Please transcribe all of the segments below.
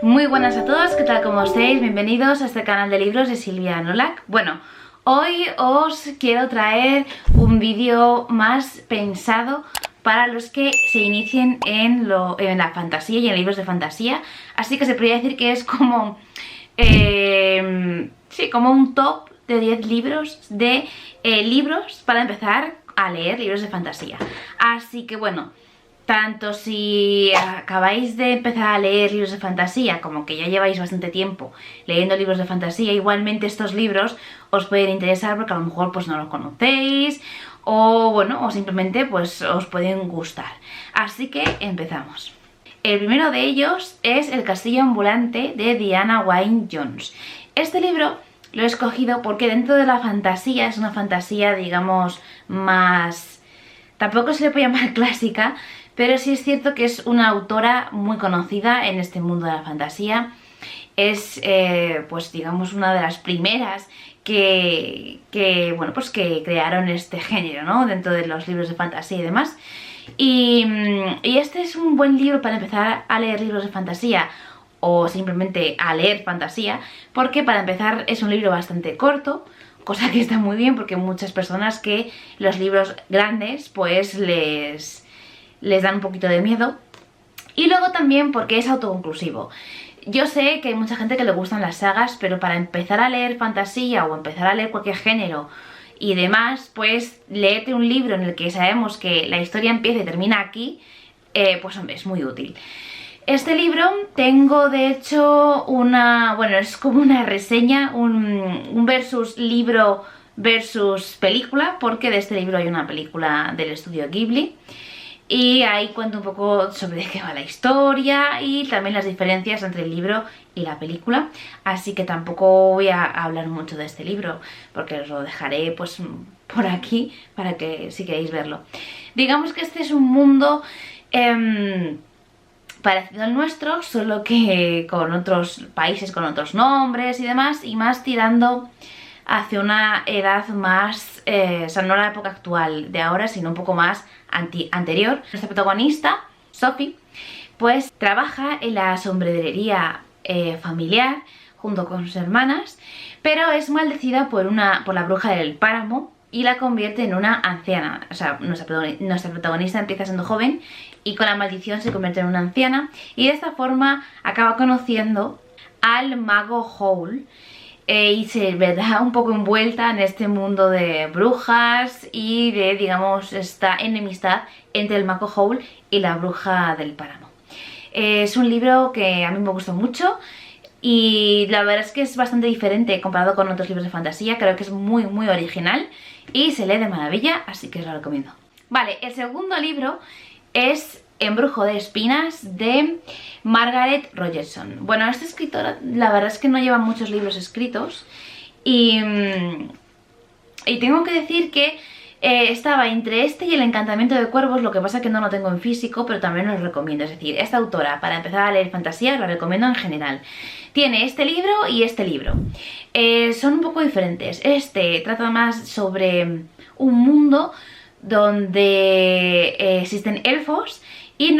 Muy buenas a todos, ¿qué tal? ¿Cómo estáis? Bienvenidos a este canal de libros de Silvia Nolak. Bueno, hoy os quiero traer un vídeo más pensado para los que se inicien en la fantasía y en libros de fantasía. Así que se podría decir que es como, como un top de 10 libros libros para empezar a leer libros de fantasía. Así que bueno, tanto si acabáis de empezar a leer libros de fantasía como que ya lleváis bastante tiempo leyendo libros de fantasía, igualmente estos libros os pueden interesar porque a lo mejor pues no los conocéis o bueno, o simplemente pues os pueden gustar. Así que empezamos. El primero de ellos es El castillo ambulante de Diana Wynne Jones. Este libro lo he escogido porque dentro de la fantasía es una fantasía, digamos, más... tampoco se le puede llamar clásica, pero sí es cierto que es una autora muy conocida en este mundo de la fantasía. Es, pues digamos, una de las primeras que crearon este género, ¿no? Dentro de los libros de fantasía y demás. Y este es un buen libro para empezar a leer libros de fantasía o simplemente a leer fantasía, porque para empezar es un libro bastante corto, cosa que está muy bien porque muchas personas que los libros grandes pues les dan un poquito de miedo. Y luego también porque es autoconclusivo. Yo sé que hay mucha gente que le gustan las sagas, pero para empezar a leer fantasía o empezar a leer cualquier género y demás, pues léete un libro en el que sabemos que la historia empieza y termina aquí, pues hombre, es muy útil. Este libro tengo de hecho es como una reseña, un versus libro versus película, porque de este libro hay una película del estudio Ghibli. Y ahí cuento un poco sobre de qué va la historia y también las diferencias entre el libro y la película. Así que tampoco voy a hablar mucho de este libro, porque os lo dejaré pues por aquí para que si queréis verlo. Digamos que este es un mundo parecido al nuestro, solo que con otros países, con otros nombres y demás, y más tirando hacia una edad más, o sea, no la época actual de ahora, sino un poco más anterior. Nuestra protagonista, Sophie, pues trabaja en la sombrerería familiar junto con sus hermanas, pero es maldecida por la bruja del páramo y la convierte en una anciana. O sea, nuestra protagonista empieza siendo joven y con la maldición se convierte en una anciana y de esta forma acaba conociendo al mago Howl. Y se verá un poco envuelta en este mundo de brujas y de, digamos, esta enemistad entre el mago Howl y la bruja del páramo. Es un libro que a mí me gustó mucho y la verdad es que es bastante diferente comparado con otros libros de fantasía. Creo que es muy muy original y se lee de maravilla, así que os lo recomiendo. Vale, el segundo libro es Embrujo de espinas de Margaret Rogerson. Bueno, esta escritora la verdad es que no lleva muchos libros escritos y tengo que decir que estaba entre este y El encantamiento de cuervos, lo que pasa que no lo tengo en físico, pero también os recomiendo. Es decir, esta autora para empezar a leer fantasía la recomiendo en general. Tiene este libro y este libro. Son un poco diferentes. Este trata más sobre un mundo donde existen elfos y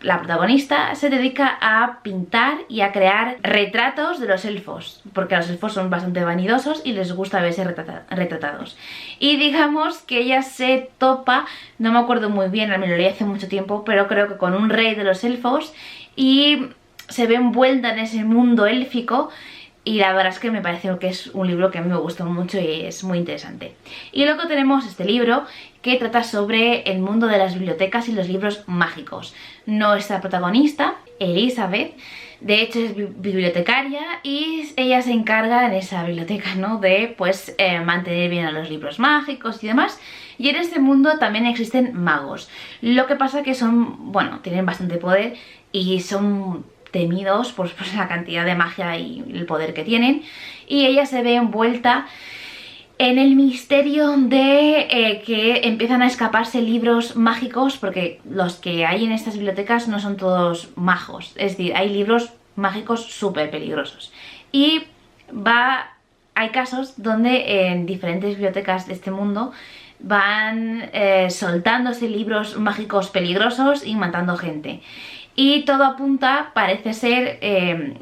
la protagonista se dedica a pintar y a crear retratos de los elfos, porque los elfos son bastante vanidosos y les gusta verse retratados. Y digamos que ella se topa, no me acuerdo muy bien, me lo leí hace mucho tiempo, pero creo que con un rey de los elfos y se ve envuelta en ese mundo élfico. Y la verdad es que me parece que es un libro que a mí me gustó mucho y es muy interesante. Y luego tenemos este libro que trata sobre el mundo de las bibliotecas y los libros mágicos. Nuestra protagonista, Elizabeth, de hecho es bibliotecaria y ella se encarga en esa biblioteca, ¿no? De pues mantener bien a los libros mágicos y demás. Y en este mundo también existen magos. Lo que pasa que son, bueno, tienen bastante poder y son temidos por la cantidad de magia y el poder que tienen, y ella se ve envuelta en el misterio de que empiezan a escaparse libros mágicos, porque los que hay en estas bibliotecas no son todos magos, es decir, hay libros mágicos súper peligrosos y hay casos donde en diferentes bibliotecas de este mundo van soltándose libros mágicos peligrosos y matando gente. y todo apunta, parece ser,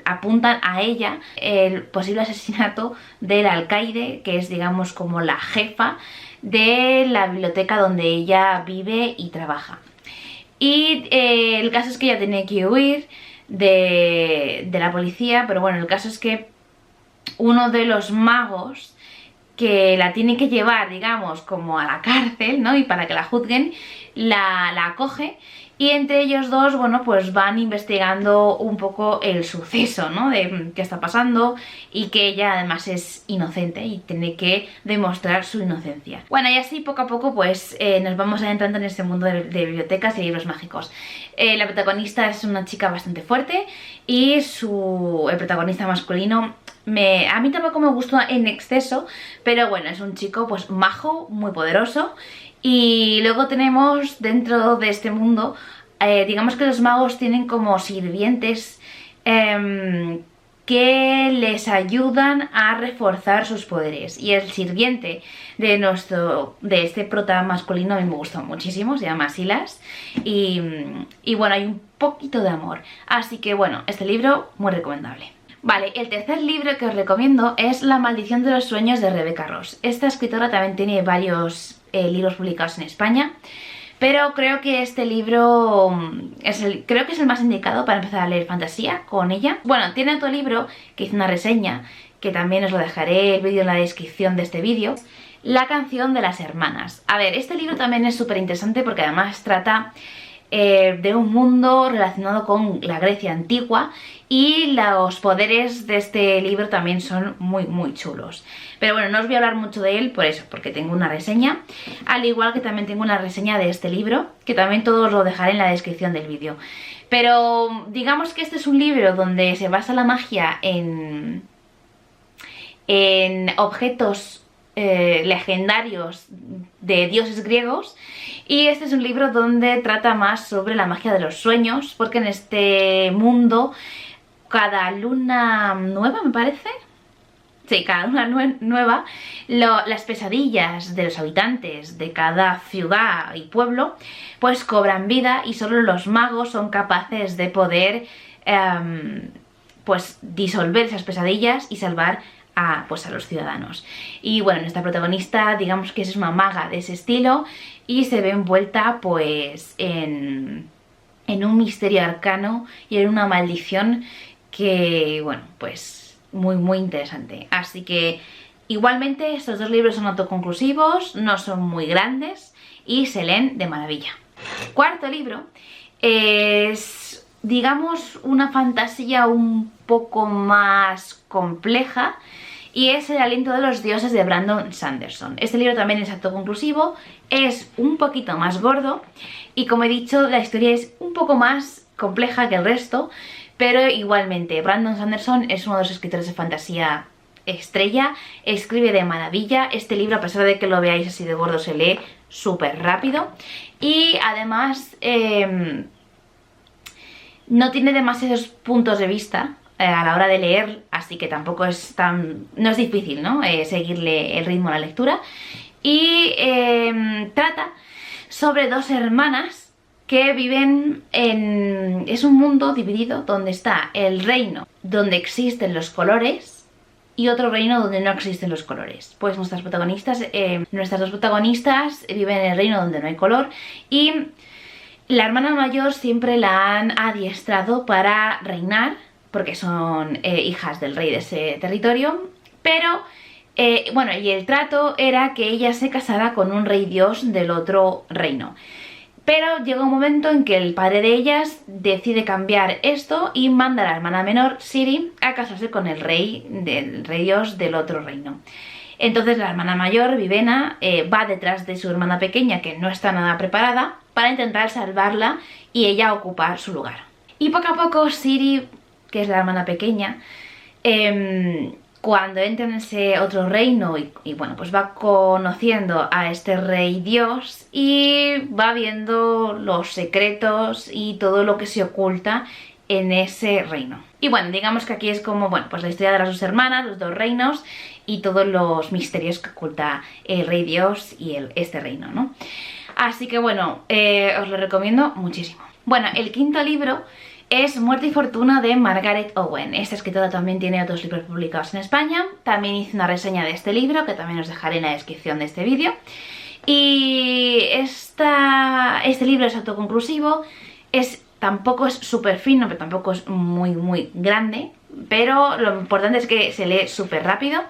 apuntan a ella el posible asesinato del alcaide, que es, digamos, como la jefa de la biblioteca donde ella vive y trabaja. Y el caso es que ella tiene que huir de la policía, pero bueno, el caso es que uno de los magos que la tiene que llevar, digamos, como a la cárcel, ¿no? Y para que la juzguen, la acoge. Y entre ellos dos, bueno, pues van investigando un poco el suceso, ¿no? De qué está pasando y que ella además es inocente y tiene que demostrar su inocencia. Bueno, y así poco a poco pues nos vamos adentrando en este mundo de bibliotecas y libros mágicos. La protagonista es una chica bastante fuerte y el protagonista masculino a mí tampoco me gustó en exceso, pero bueno, es un chico pues majo, muy poderoso. Y luego tenemos dentro de este mundo, digamos que los magos tienen como sirvientes que les ayudan a reforzar sus poderes. Y el sirviente de este prota masculino a mí me gustó muchísimo, se llama Silas. Y bueno, hay un poquito de amor. Así que bueno, este libro muy recomendable. Vale, el tercer libro que os recomiendo es La maldición de los sueños de Rebecca Ross. Esta escritora también tiene varios libros publicados en España, pero creo que este libro creo que es el más indicado para empezar a leer fantasía con ella. Bueno, tiene otro libro que hice una reseña, que también os lo dejaré el vídeo en la descripción de este vídeo, La canción de las hermanas. A ver, este libro también es súper interesante porque además trata de un mundo relacionado con la Grecia antigua y los poderes de este libro también son muy chulos. Pero bueno, no os voy a hablar mucho de él por eso, porque tengo una reseña, al igual que también tengo una reseña de este libro, que también todo os lo dejaré en la descripción del vídeo. Pero digamos que este es un libro donde se basa la magia en objetos legendarios de dioses griegos, y este es un libro donde trata más sobre la magia de los sueños, porque en este mundo cada luna nueva, me parece, sí, cada luna nueva, las pesadillas de los habitantes de cada ciudad y pueblo pues cobran vida, y solo los magos son capaces de poder pues disolver esas pesadillas y salvar a los ciudadanos. Y bueno, nuestra protagonista, digamos que es una maga de ese estilo y se ve envuelta pues en un misterio arcano y en una maldición que, bueno, pues muy interesante. Así que igualmente estos dos libros son autoconclusivos, no son muy grandes y se leen de maravilla. Cuarto libro es, digamos, una fantasía un poco más compleja, y es El aliento de los dioses de Brandon Sanderson. Este libro también es autoconclusivo, es un poquito más gordo y, como he dicho, la historia es un poco más compleja que el resto, pero igualmente Brandon Sanderson es uno de los escritores de fantasía estrella, escribe de maravilla. Este libro, a pesar de que lo veáis así de gordo, se lee súper rápido y además no tiene demasiados puntos de vista a la hora de leer, así que tampoco es no es difícil, ¿no? Seguirle el ritmo a la lectura. Y trata sobre dos hermanas que viven es un mundo dividido donde está el reino donde existen los colores y otro reino donde no existen los colores. Pues nuestras dos protagonistas viven en el reino donde no hay color, y la hermana mayor siempre la han adiestrado para reinar, porque son hijas del rey de ese territorio, pero bueno, y el trato era que ella se casara con un rey dios del otro reino. Pero llega un momento en que el padre de ellas decide cambiar esto y manda a la hermana menor, Ciri, a casarse con el rey dios del otro reino. Entonces la hermana mayor, Vivena, va detrás de su hermana pequeña, que no está nada preparada, para intentar salvarla y ella ocupar su lugar. Y poco a poco Ciri, que es la hermana pequeña, cuando entra en ese otro reino y bueno, pues va conociendo a este rey dios y va viendo los secretos y todo lo que se oculta en ese reino. Y bueno, digamos que aquí es como, bueno, pues la historia de las dos hermanas, los dos reinos y todos los misterios que oculta el rey dios y este reino, ¿no? Así que bueno, os lo recomiendo muchísimo. Bueno, el quinto libro es Muerte y Fortuna de Margaret Owen. Esta escritora también tiene otros libros publicados en España. También hice una reseña de este libro, que también os dejaré en la descripción de este vídeo. Y este libro es autoconclusivo, tampoco es súper fino, pero tampoco es muy grande, pero lo importante es que se lee súper rápido.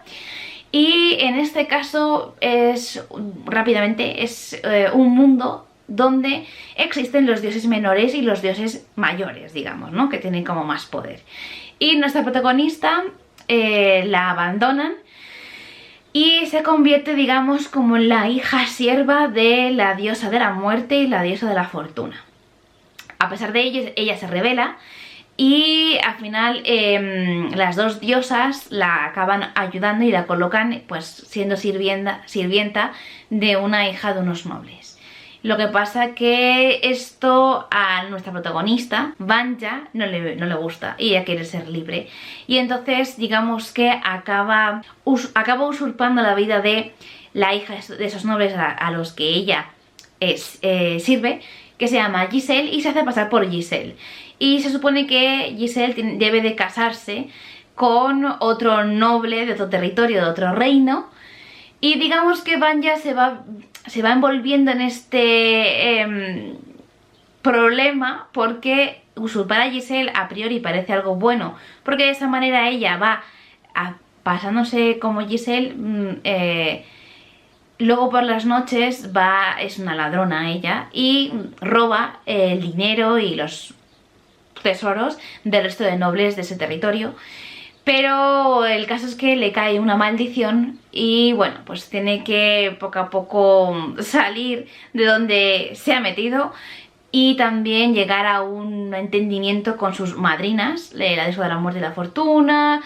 Y en este caso rápidamente, es un mundo donde existen los dioses menores y los dioses mayores, digamos, ¿no? Que tienen como más poder. Y nuestra protagonista la abandonan y se convierte, digamos, como en la hija sierva de la diosa de la muerte y la diosa de la fortuna. A pesar de ello, ella se rebela y al final las dos diosas la acaban ayudando y la colocan pues siendo sirvienta de una hija de unos nobles. Lo que pasa que esto a nuestra protagonista, Vanya, no le gusta y ella quiere ser libre. Y entonces digamos que acaba usurpando la vida de la hija de esos nobles a los que ella sirve, que se llama Giselle y se hace pasar por Giselle. Y se supone que Giselle debe de casarse con otro noble de otro territorio, de otro reino. Y digamos que Vanya se va envolviendo en este problema porque usurpar a Giselle a priori parece algo bueno, porque de esa manera ella va pasándose como Giselle. Luego por las noches es una ladrona ella y roba el dinero y los tesoros del resto de nobles de ese territorio. Pero el caso es que le cae una maldición y bueno, pues tiene que poco a poco salir de donde se ha metido y también llegar a un entendimiento con sus madrinas, la diosa de la muerte y la fortuna.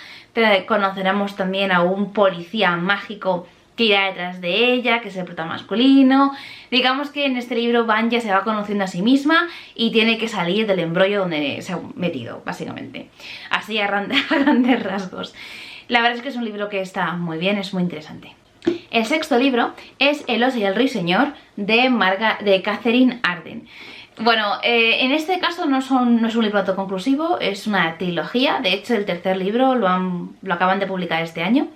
Conoceremos también a un policía mágico que irá detrás de ella, que es el prota masculino. Digamos que en este libro Vanya se va conociendo a sí misma y tiene que salir del embrollo donde se ha metido, básicamente. Así a grandes rasgos. La verdad es que es un libro que está muy bien, es muy interesante. El sexto libro es El oso y el ruiseñor de Katherine Arden. Bueno, en este caso no es un libro autoconclusivo, es una trilogía. De hecho, el tercer libro lo acaban de publicar este año.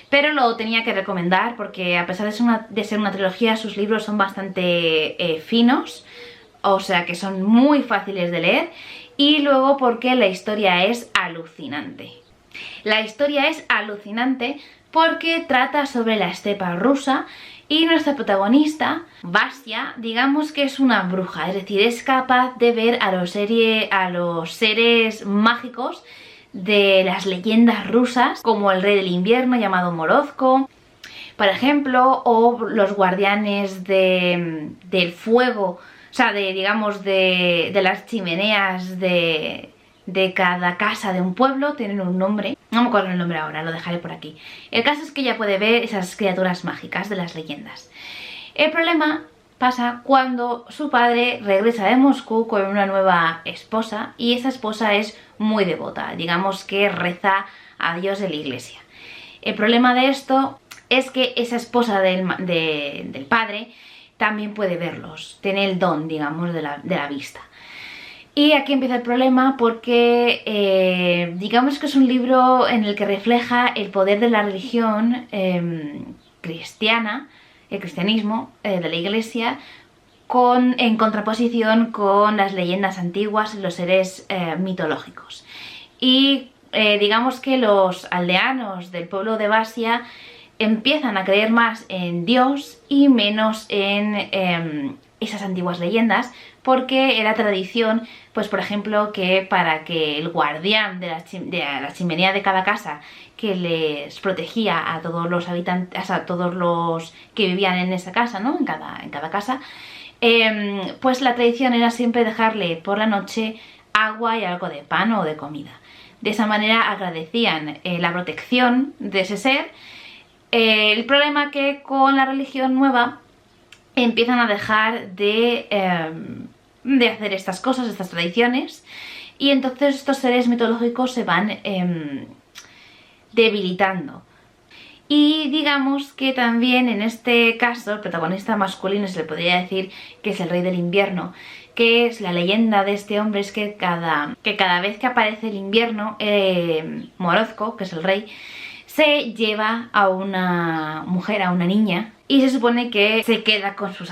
Pero lo tenía que recomendar porque a pesar de ser una trilogía, sus libros son bastante finos, o sea que son muy fáciles de leer, y luego porque la historia es alucinante. La historia es alucinante porque trata sobre la estepa rusa y nuestra protagonista, Vasya, digamos que es una bruja, es decir, es capaz de ver a los seres mágicos de las leyendas rusas, como el rey del invierno llamado Morozko, por ejemplo, o los guardianes del fuego, o sea, digamos de las chimeneas de cada casa de un pueblo, tienen un nombre, no me acuerdo el nombre ahora, lo dejaré por aquí. El caso es que ella puede ver esas criaturas mágicas de las leyendas. El problema pasa cuando su padre regresa de Moscú con una nueva esposa y esa esposa es muy devota, digamos que reza a Dios de la iglesia. El problema de esto es que esa esposa del padre también puede verlos, tiene el don, digamos, de la vista. Y aquí empieza el problema porque digamos que es un libro en el que refleja el poder de la religión cristiana, el cristianismo de la iglesia, en contraposición con las leyendas antiguas y los seres mitológicos. Y digamos que los aldeanos del pueblo de Vasya empiezan a creer más en Dios y menos en esas antiguas leyendas, porque era tradición, pues por ejemplo, que para que el guardián de la chimenea de cada casa, que les protegía a todos los habitantes, a todos los que vivían en esa casa, ¿no? En cada casa, pues la tradición era siempre dejarle por la noche agua y algo de pan o de comida. De esa manera agradecían la protección de ese ser. El problema que con la religión nueva empiezan a dejar de hacer estas cosas, estas tradiciones, y entonces estos seres mitológicos se van debilitando. Y digamos que también en este caso el protagonista masculino, se le podría decir que es el rey del invierno, que es la leyenda de este hombre es que cada vez que aparece el invierno, Morozco, que es el rey, se lleva a una mujer, a una niña, y se supone que se queda con su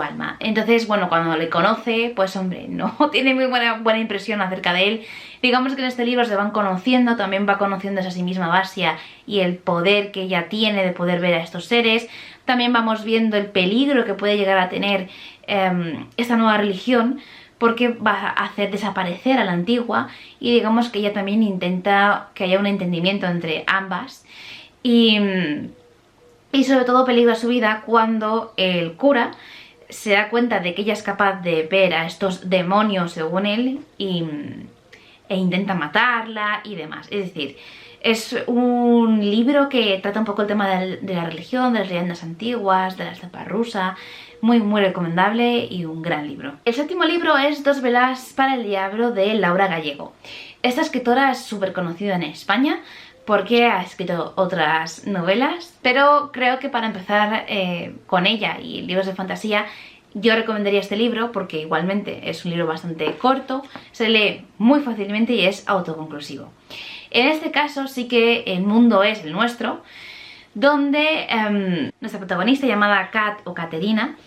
alma. Entonces, bueno, cuando le conoce, pues hombre, no tiene muy buena impresión acerca de él. Digamos que en este libro se van conociendo, también va conociendo a sí misma Basia y el poder que ella tiene de poder ver a estos seres. También vamos viendo el peligro que puede llegar a tener esta nueva religión, porque va a hacer desaparecer a la antigua, y digamos que ella también intenta que haya un entendimiento entre ambas, y sobre todo peligra su vida cuando el cura se da cuenta de que ella es capaz de ver a estos demonios según él e intenta matarla y demás. Es decir, es un libro que trata un poco el tema de la religión, de las leyendas antiguas, de la estepa rusa. Muy recomendable y un gran libro. El séptimo libro es Dos velas para el diablo, de Laura Gallego. Esta escritora es súper conocida en España porque ha escrito otras novelas, pero creo que para empezar con ella y libros de fantasía, yo recomendaría este libro porque igualmente es un libro bastante corto, se lee muy fácilmente y es autoconclusivo. En este caso sí que el mundo es el nuestro, donde nuestra protagonista, llamada Kat o Caterina,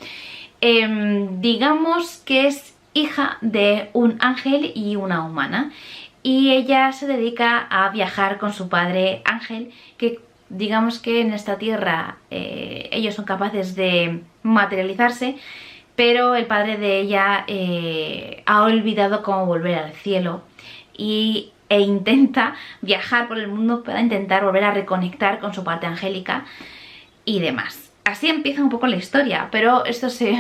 digamos que es hija de un ángel y una humana, y ella se dedica a viajar con su padre Ángel, que digamos que en esta tierra ellos son capaces de materializarse, pero el padre de ella ha olvidado cómo volver al cielo e intenta viajar por el mundo para intentar volver a reconectar con su parte angélica y demás. Así empieza un poco la historia, pero esto se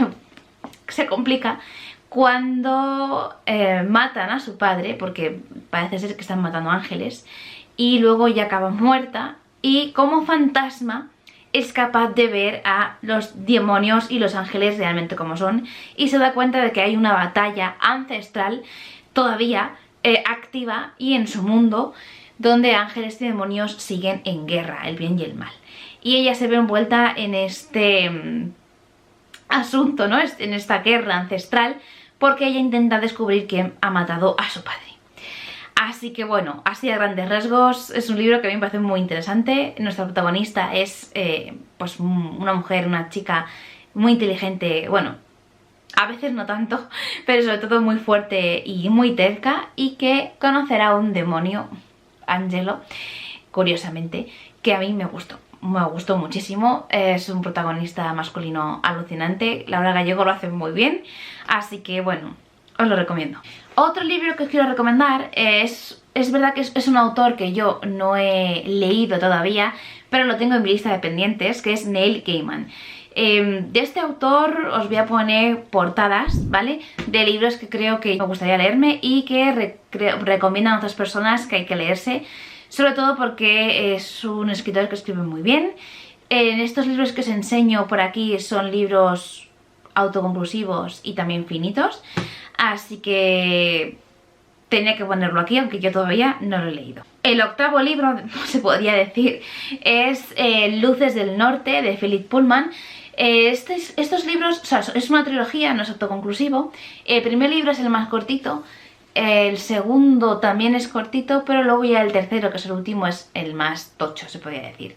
complica cuando matan a su padre, porque parece ser que están matando ángeles, y luego ella acaba muerta, y como fantasma es capaz de ver a los demonios y los ángeles realmente como son, y se da cuenta de que hay una batalla ancestral todavía activa y en su mundo, donde ángeles y demonios siguen en guerra, el bien y el mal. Y ella se ve envuelta en este asunto, ¿no? En esta guerra ancestral, porque ella intenta descubrir quién ha matado a su padre. Así que bueno, así a grandes rasgos, es un libro que a mí me parece muy interesante. Nuestra protagonista es pues una mujer, una chica muy inteligente, bueno, a veces no tanto, pero sobre todo muy fuerte y muy terca, y que conocerá a un demonio, Angelo, curiosamente, que a mí me gustó muchísimo. Es un protagonista masculino alucinante, Laura Gallego lo hace muy bien, así que bueno, os lo recomiendo. Otro libro que os quiero recomendar es verdad que es un autor que yo no he leído todavía, pero lo tengo en mi lista de pendientes, que es Neil Gaiman. De este autor os voy a poner portadas, ¿vale?, de libros que creo que me gustaría leerme y que recomiendan a otras personas que hay que leerse, sobre todo porque es un escritor que escribe muy bien. En estos libros que os enseño por aquí son libros autoconclusivos y también finitos, así que tenía que ponerlo aquí, aunque yo todavía no lo he leído. El octavo libro, se podría decir, es Luces del Norte, de Philip Pullman. Estos libros, o sea, es una trilogía, no es autoconclusivo. El primer libro es el más cortito, el segundo también es cortito, pero luego ya el tercero, que es el último, es el más tocho, se podría decir.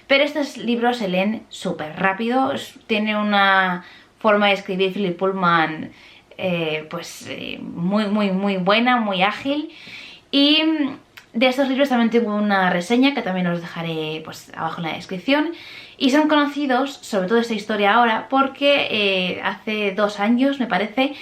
Pero estos libros se leen súper rápido, tiene una forma de escribir Philip Pullman muy buena, muy ágil. Y de estos libros también tengo una reseña que también os dejaré pues abajo en la descripción. Y son conocidos, sobre todo esta historia ahora, porque hace 2 años, me parece,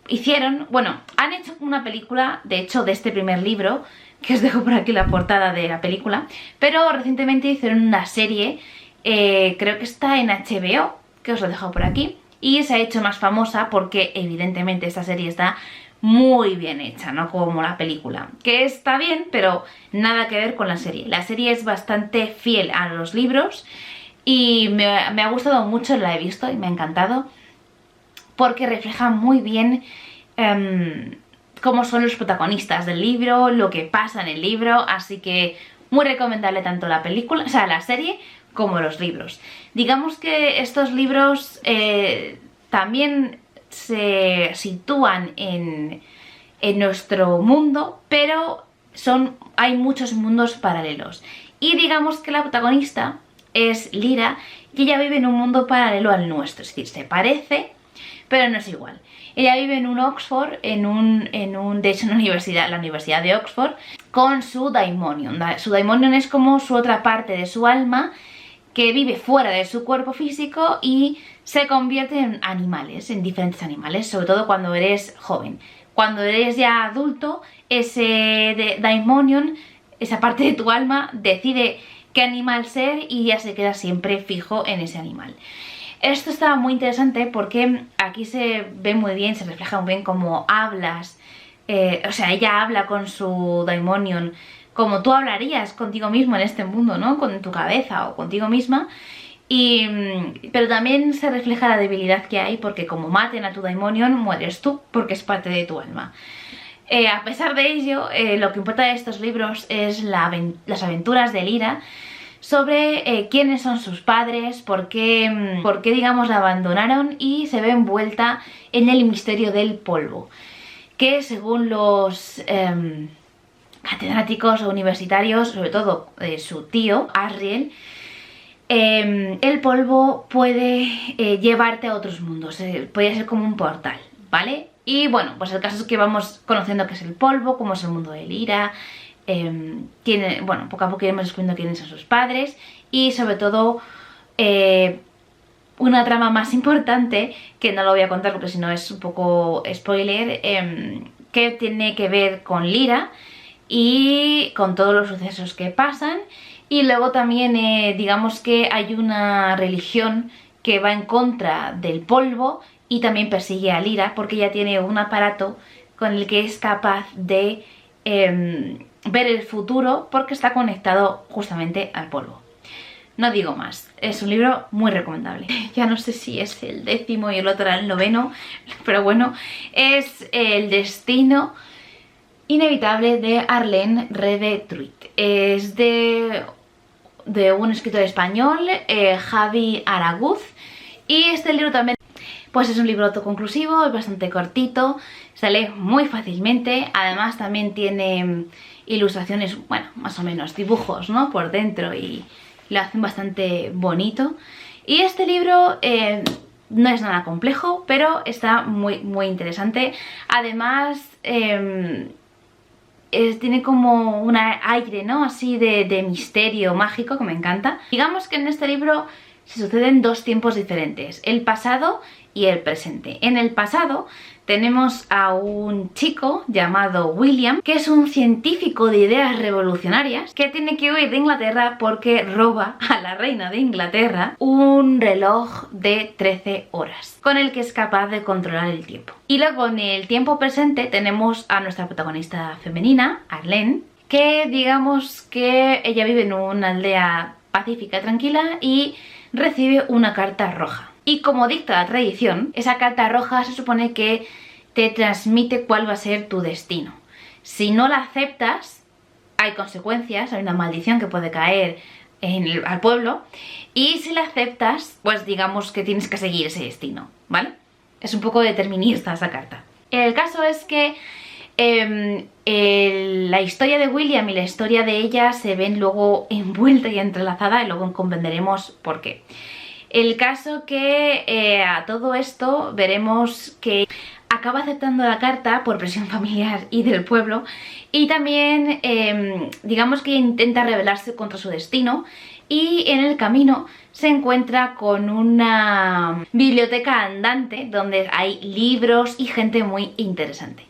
han hecho una película, de hecho, de este primer libro, que os dejo por aquí la portada de la película, pero recientemente hicieron una serie, creo que está en HBO, que os lo dejo por aquí, y se ha hecho más famosa porque evidentemente esta serie está muy bien hecha, no como la película, que está bien, pero nada que ver con la serie. La serie es bastante fiel a los libros y me ha gustado mucho, la he visto y me ha encantado, porque refleja muy bien cómo son los protagonistas del libro, lo que pasa en el libro, así que muy recomendable tanto la película, o sea, la serie, como los libros. Digamos que estos libros también se sitúan en nuestro mundo, pero hay muchos mundos paralelos. Y digamos que la protagonista es Lyra y ella vive en un mundo paralelo al nuestro, es decir, se parece, pero no es igual. Ella vive en un Oxford, de hecho, la Universidad de Oxford, con su Daimonion. Su Daimonion es como su otra parte de su alma que vive fuera de su cuerpo físico y se convierte en animales, en diferentes animales, sobre todo cuando eres joven. Cuando eres ya adulto, ese Daimonion, esa parte de tu alma, decide qué animal ser y ya se queda siempre fijo en ese animal. Esto está muy interesante porque aquí se ve muy bien, se refleja muy bien cómo hablas, o sea, ella habla con su Daimonion como tú hablarías contigo mismo en este mundo, ¿no? Con tu cabeza o contigo misma. Pero también se refleja la debilidad que hay porque como maten a tu Daimonion, mueres tú porque es parte de tu alma. A pesar de ello, lo que importa de estos libros es las aventuras de Lyra sobre quiénes son sus padres, por qué digamos la abandonaron, y se ve envuelta en el misterio del polvo, que según los catedráticos o universitarios, sobre todo su tío, Asriel, el polvo puede llevarte a otros mundos, puede ser como un portal, ¿vale? Y bueno, pues el caso es que vamos conociendo qué es el polvo, cómo es el mundo de Lyra, bueno, poco a poco iremos descubriendo quiénes son sus padres y sobre todo una trama más importante, que no lo voy a contar porque si no es un poco spoiler, que tiene que ver con Lyra y con todos los sucesos que pasan. Y luego también digamos que hay una religión que va en contra del polvo y también persigue a Lyra porque ella tiene un aparato con el que es capaz de ver el futuro porque está conectado justamente al polvo. No digo más, es un libro muy recomendable. Ya no sé si es el 10º y el otro era el 9º, pero bueno, es El destino inevitable de Arlene Reve-Truit. Es de un escritor español, Javi Araguz, y este libro también pues es un libro autoconclusivo, es bastante cortito, se lee muy fácilmente, además también tiene ilustraciones, bueno, más o menos dibujos, ¿no? Por dentro y lo hacen bastante bonito. Y este libro no es nada complejo, pero está muy interesante. Además tiene como un aire, ¿no? Así de misterio mágico que me encanta. Digamos que en este libro se suceden dos tiempos diferentes, el pasado y el presente. En el pasado tenemos a un chico llamado William, que es un científico de ideas revolucionarias que tiene que huir de Inglaterra porque roba a la reina de Inglaterra un reloj de 13 horas con el que es capaz de controlar el tiempo. Y luego en el tiempo presente tenemos a nuestra protagonista femenina, Arlene, que digamos que ella vive en una aldea pacífica y tranquila y recibe una carta roja. Y como dicta la tradición, esa carta roja se supone que te transmite cuál va a ser tu destino. Si no la aceptas, hay consecuencias, hay una maldición que puede caer al pueblo. Y si la aceptas, pues digamos que tienes que seguir ese destino, ¿vale? Es un poco determinista esa carta. El caso es que la historia de William y la historia de ella se ven luego envuelta y entrelazada y luego comprenderemos por qué. El caso que a todo esto veremos que acaba aceptando la carta por presión familiar y del pueblo y también digamos que intenta rebelarse contra su destino y en el camino se encuentra con una biblioteca andante donde hay libros y gente muy interesante.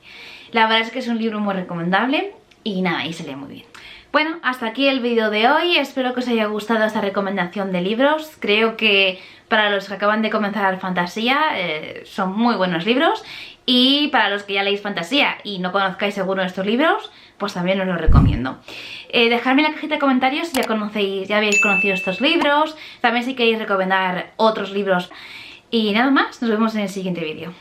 La verdad es que es un libro muy recomendable y nada, y se lee muy bien. Bueno, hasta aquí el vídeo de hoy, espero que os haya gustado esta recomendación de libros. Creo que para los que acaban de comenzar fantasía son muy buenos libros, y para los que ya leéis fantasía y no conozcáis alguno de estos libros, pues también os los recomiendo. Dejadme en la cajita de comentarios si ya habéis conocido estos libros, también si queréis recomendar otros libros. Y nada más, nos vemos en el siguiente vídeo.